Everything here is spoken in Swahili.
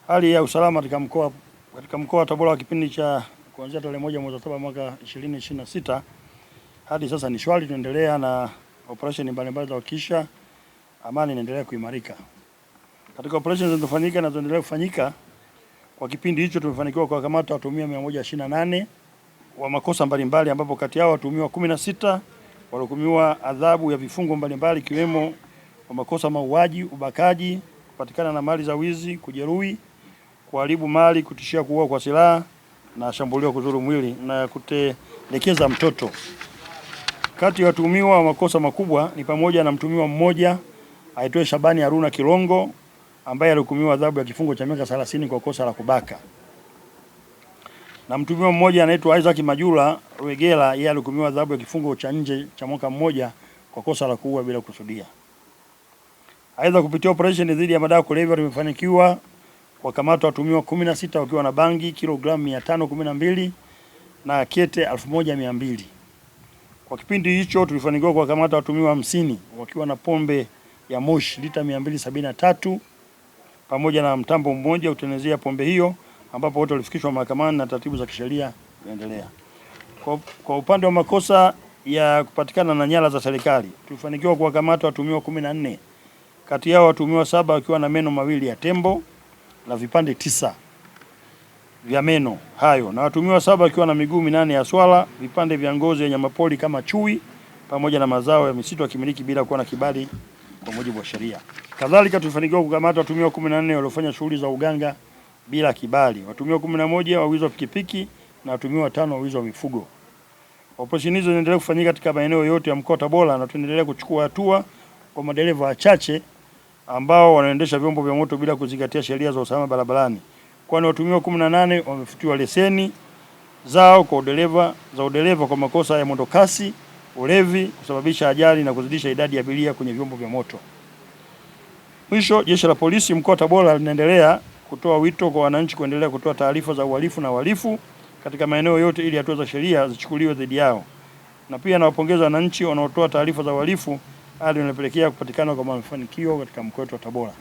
Hali ya usalama katika mkoa wa Tabora wa kipindi cha kuanzia tarehe 1 mwezi wa 7 mwaka 2026 hadi sasa ni shwari. Tunaendelea na operesheni mbalimbali za kuhakikisha amani inaendelea kuimarika. Katika operesheni zinazofanyika na zinaendelea kufanyika kwa kipindi hicho, tumefanikiwa kuwakamata watuhumiwa 128 wa makosa mbalimbali, ambapo kati yao watuhumiwa 16 walihukumiwa adhabu ya vifungo mbalimbali ikiwemo kwa makosa mauaji, ubakaji, kupatikana na mali za wizi, kujeruhi, kuharibu mali, kutishia kuua kwa silaha na shambulio kudhuru mwili na kutelekeza mtoto. Kati ya watuhumiwa wa makosa makubwa ni pamoja na mtuhumiwa mmoja aitwaye Shabani Haruna Kilongo ambaye alihukumiwa adhabu ya kifungo cha miaka 30 kwa kosa la kubaka. Na mtuhumiwa mmoja anaitwa Isaac Majula Rwegela, yeye alihukumiwa adhabu ya kifungo cha nje cha mwaka mmoja kwa kosa la kuua bila kusudia. Aidha, kupitia operesheni dhidi ya madawa kulevya tumefanikiwa kuwakamata watuhumiwa 16 wakiwa na bangi kilogramu 512 na kete 1200. Kwa kipindi hicho tulifanikiwa kuwakamata watuhumiwa 50 wakiwa na pombe ya moshi lita 273 pamoja na mtambo mmoja utengenezea pombe hiyo, ambapo wote walifikishwa mahakamani na taratibu za kisheria kuendelea. Kwa upande wa makosa ya kupatikana na nyara za serikali tulifanikiwa kuwakamata watuhumiwa 14. Kati yao watuhumiwa 7 wakiwa na meno mawili ya tembo na vipande 9 vya meno hayo, na watuhumiwa 7 wakiwa na miguu 8 ya swala, vipande vya ngozi ya nyamapori kama chui, pamoja na mazao ya misitu yakimiliki bila kuwa na kibali kwa mujibu wa sheria. Kadhalika tulifanikiwa kukamata watuhumiwa 14 waliofanya shughuli za uganga bila kibali, watuhumiwa 11 wa wizi wa pikipiki na watuhumiwa 5 wa wizi wa mifugo. Operesheni hizo zinaendelea kufanyika katika maeneo yote ya mkoa wa Tabora na tunaendelea kuchukua hatua kwa madereva wachache ambao wanaendesha vyombo vya moto bila kuzingatia sheria za usalama barabarani, kwani watuhumiwa 18 wamefutiwa leseni zao kwa udereva kwa makosa ya mwendo kasi, ulevi, kusababisha ajali na kuzidisha idadi ya abiria kwenye vyombo vya moto. Mwisho, Jeshi la Polisi mkoa wa Tabora linaendelea kutoa wito kwa wananchi kuendelea kutoa taarifa za uhalifu na wahalifu katika maeneo yote ili hatua za sheria zichukuliwe dhidi yao. Na pia nawapongeza wananchi wanaotoa taarifa za uhalifu hadi inapelekea kupatikana kwa mafanikio katika mkoa wetu wa Tabora.